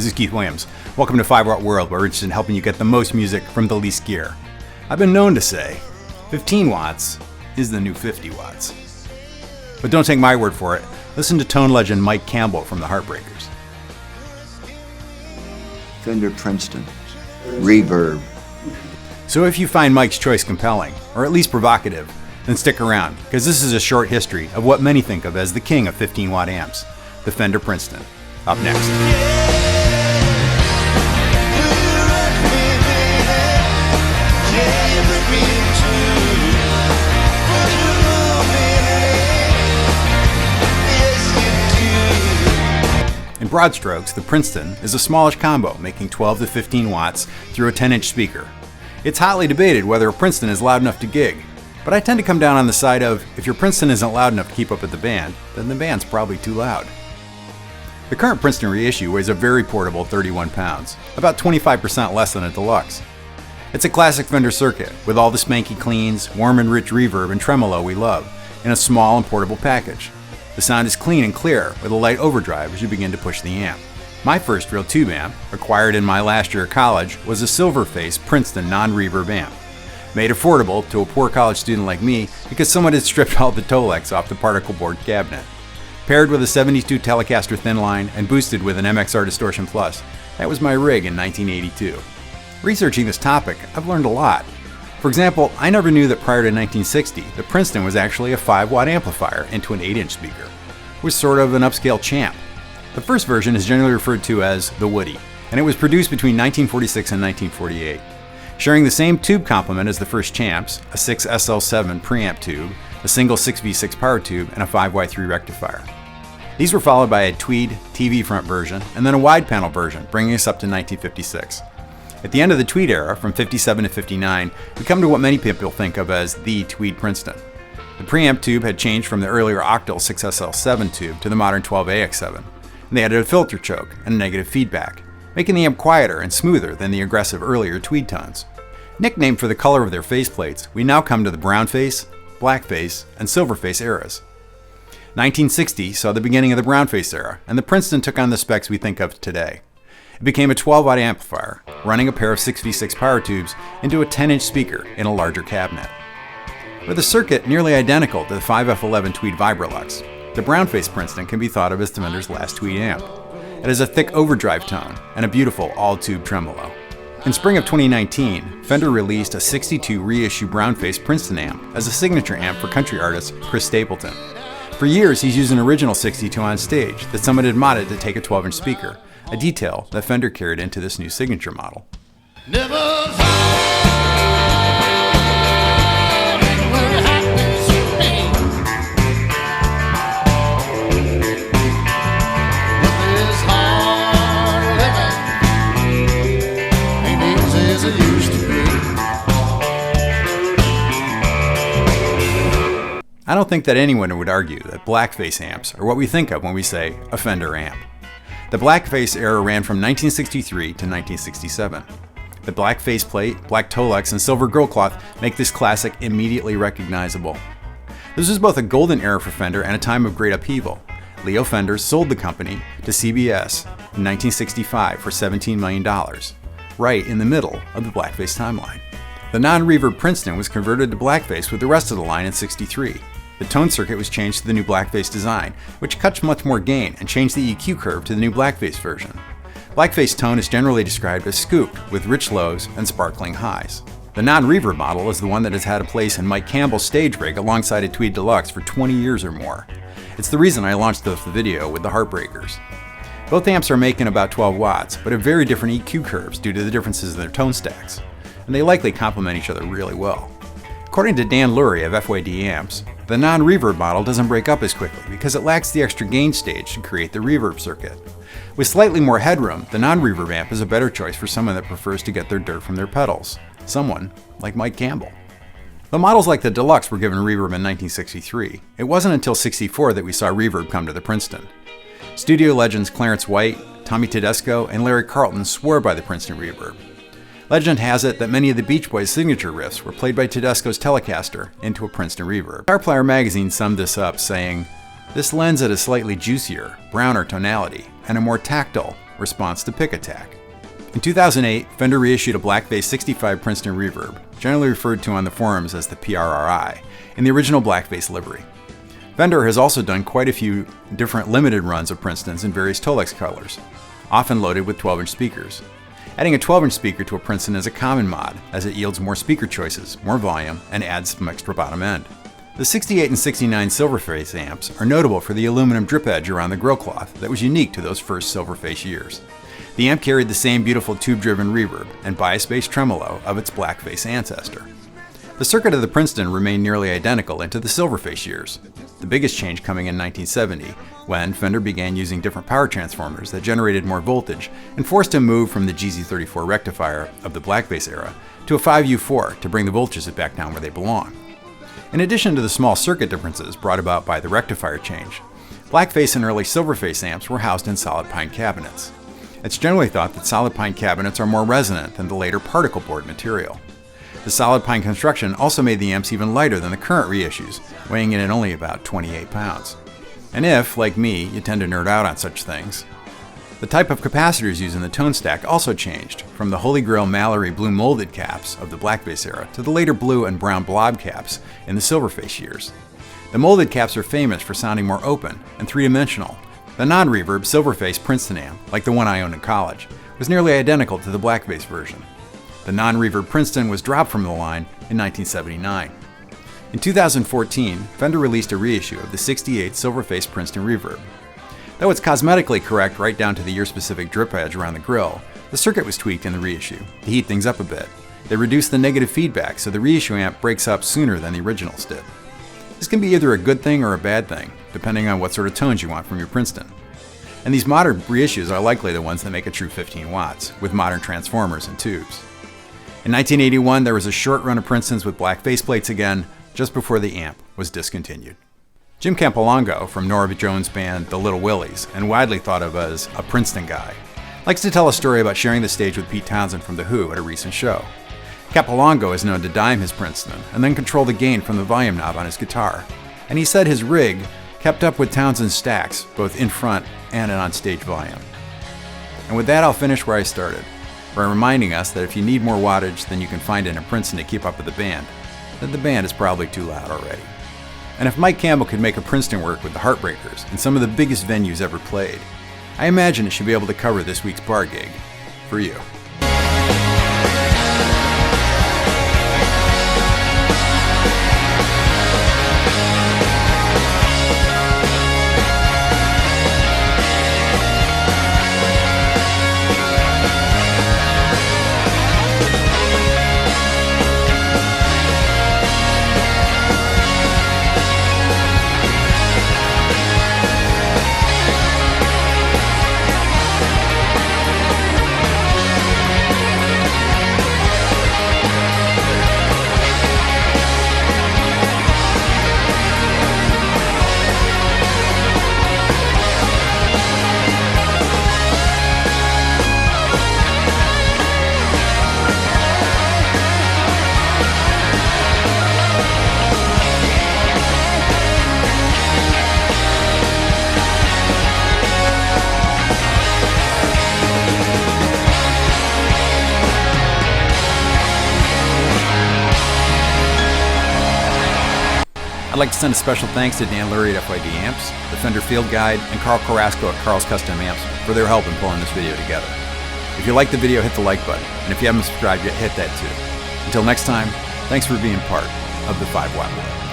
This is Keith Williams. Welcome to 5 Watt World, where we're interested in helping you get the most music from the least gear. I've been known to say 15 watts is the new 50 watts. But don't take my word for it. Listen to tone legend Mike Campbell from the Heartbreakers. Fender Princeton, Reverb. So if you find Mike's choice compelling, or at least provocative, then stick around, because this is a short history of what many think of as the king of 15 watt amps, the Fender Princeton. Up next. In broad strokes, the Princeton is a smallish combo making 12 to 15 watts through a 10-inch speaker. It's hotly debated whether a Princeton is loud enough to gig, but I tend to come down on the side of if your Princeton isn't loud enough to keep up with the band, then the band's probably too loud. The current Princeton reissue weighs a very portable 31 pounds, about 25% less than a deluxe. It's a classic Fender circuit with all the spanky cleans, warm and rich reverb and tremolo we love, in a small and portable package. The sound is clean and clear with a light overdrive as you begin to push the amp. My first real tube amp, acquired in my last year of college, was a Silverface Princeton non-reverb amp. Made affordable to a poor college student like me because someone had stripped all the Tolex off the particle board cabinet. Paired with a 72 Telecaster thin line and boosted with an MXR Distortion Plus, that was my rig in 1982. Researching this topic, I've learned a lot. For example, I never knew that prior to 1960, the Princeton was actually a 5-watt amplifier into an 8-inch speaker. It was sort of an upscale Champ. The first version is generally referred to as the Woody, and it was produced between 1946 and 1948. Sharing the same tube complement as the first Champs, a 6SL7 preamp tube, a single 6V6 power tube, and a 5Y3 rectifier. These were followed by a Tweed TV front version, and then a wide panel version, bringing us up to 1956. At the end of the Tweed era, from 57 to 59, we come to what many people think of as the Tweed Princeton. The preamp tube had changed from the earlier octal 6SL7 tube to the modern 12AX7, and they added a filter choke and negative feedback, making the amp quieter and smoother than the aggressive earlier Tweed tones. Nicknamed for the color of their faceplates, we now come to the Brownface, Blackface, and Silverface eras. 1960 saw the beginning of the Brownface era, and the Princeton took on the specs we think of today. It became a 12-watt amplifier, running a pair of 6V6 power tubes into a 10-inch speaker in a larger cabinet. With a circuit nearly identical to the 5F11 Tweed Vibrolux, the Brownface Princeton can be thought of as Fender's last Tweed amp. It has a thick overdrive tone and a beautiful all-tube tremolo. In spring of 2019, Fender released a 62 reissue Brownface Princeton amp as a signature amp for country artist Chris Stapleton. For years, he's used an original 62 on stage that someone had modded to take a 12-inch speaker, a detail that Fender carried into this new signature model. I don't think that anyone would argue that Blackface amps are what we think of when we say a Fender amp. The Blackface era ran from 1963 to 1967. The black faceplate, black Tolex, and silver girl cloth make this classic immediately recognizable. This was both a golden era for Fender and a time of great upheaval. Leo Fender sold the company to CBS in 1965 for $17 million, right in the middle of the Blackface timeline. The non-reverb Princeton was converted to Blackface with the rest of the line in '63. The tone circuit was changed to the new Blackface design, which cuts much more gain and changed the EQ curve to the new Blackface version. Blackface tone is generally described as scooped, with rich lows and sparkling highs. The non-reverb model is the one that has had a place in Mike Campbell's stage rig alongside a Tweed Deluxe for 20 years or more. It's the reason I launched the video with the Heartbreakers. Both amps are making about 12 watts, but have very different EQ curves due to the differences in their tone stacks, and they likely complement each other really well. According to Dan Lurie of FYD Amps, the non-reverb model doesn't break up as quickly because it lacks the extra gain stage to create the reverb circuit. With slightly more headroom, the non-reverb amp is a better choice for someone that prefers to get their dirt from their pedals. Someone like Mike Campbell. Though models like the Deluxe were given reverb in 1963, it wasn't until '64 that we saw reverb come to the Princeton. Studio legends Clarence White, Tommy Tedesco, and Larry Carlton swore by the Princeton reverb. Legend has it that many of the Beach Boys' signature riffs were played by Tedesco's Telecaster into a Princeton reverb. Guitar Player magazine summed this up saying, "This lends it a slightly juicier, browner tonality and a more tactile, response to pick attack. In 2008, Fender reissued a Blackface 65 Princeton Reverb, generally referred to on the forums as the PRRI, in the original Blackface livery. Fender has also done quite a few different limited runs of Princetons in various Tolex colors, often loaded with 12-inch speakers. Adding a 12-inch speaker to a Princeton is a common mod, as it yields more speaker choices, more volume, and adds some extra bottom end. The 68 and 69 Silverface amps are notable for the aluminum drip edge around the grill cloth that was unique to those first Silverface years. The amp carried the same beautiful tube-driven reverb and bias-based tremolo of its Blackface ancestor. The circuit of the Princeton remained nearly identical into the Silverface years, the biggest change coming in 1970, when Fender began using different power transformers that generated more voltage and forced him to move from the GZ34 rectifier of the Blackface era to a 5U4 to bring the voltages back down where they belong. In addition to the small circuit differences brought about by the rectifier change, Blackface and early Silverface amps were housed in solid pine cabinets. It's generally thought that solid pine cabinets are more resonant than the later particle board material. The solid pine construction also made the amps even lighter than the current reissues, weighing in at only about 28 pounds. And if, like me, you tend to nerd out on such things, the type of capacitors used in the tone stack also changed, from the Holy Grail Mallory blue molded caps of the Blackface era to the later blue and brown blob caps in the Silverface years. The molded caps are famous for sounding more open and three-dimensional. The non-reverb Silverface Princeton amp, like the one I owned in college, was nearly identical to the Blackface version. The non-reverb Princeton was dropped from the line in 1979. In 2014, Fender released a reissue of the 68 Silverface Princeton Reverb. Though it's cosmetically correct right down to the year-specific drip edge around the grill, the circuit was tweaked in the reissue to heat things up a bit. They reduced the negative feedback so the reissue amp breaks up sooner than the originals did. This can be either a good thing or a bad thing, depending on what sort of tones you want from your Princeton. And these modern reissues are likely the ones that make a true 15 watts, with modern transformers and tubes. In 1981, there was a short run of Princetons with black faceplates again, just before the amp was discontinued. Jim Campolongo from Nora Jones' band The Little Willies, and widely thought of as a Princeton guy, likes to tell a story about sharing the stage with Pete Townsend from The Who at a recent show. Campolongo is known to dime his Princeton and then control the gain from the volume knob on his guitar, and he said his rig kept up with Townsend's stacks, both in front and on stage volume. And with that, I'll finish where I started, by reminding us that if you need more wattage than you can find in a Princeton to keep up with the band, then the band is probably too loud already. And if Mike Campbell could make a Princeton work with the Heartbreakers in some of the biggest venues ever played, I imagine it should be able to cover this week's bar gig for you. I'd like to send a special thanks to Dan Lurie at FYD Amps, the Fender Field Guide, and Carl Carrasco at Carl's Custom Amps for their help in pulling this video together. If you like the video, hit the like button, and if you haven't subscribed yet, hit that too. Until next time, thanks for being part of the 5 Watt World.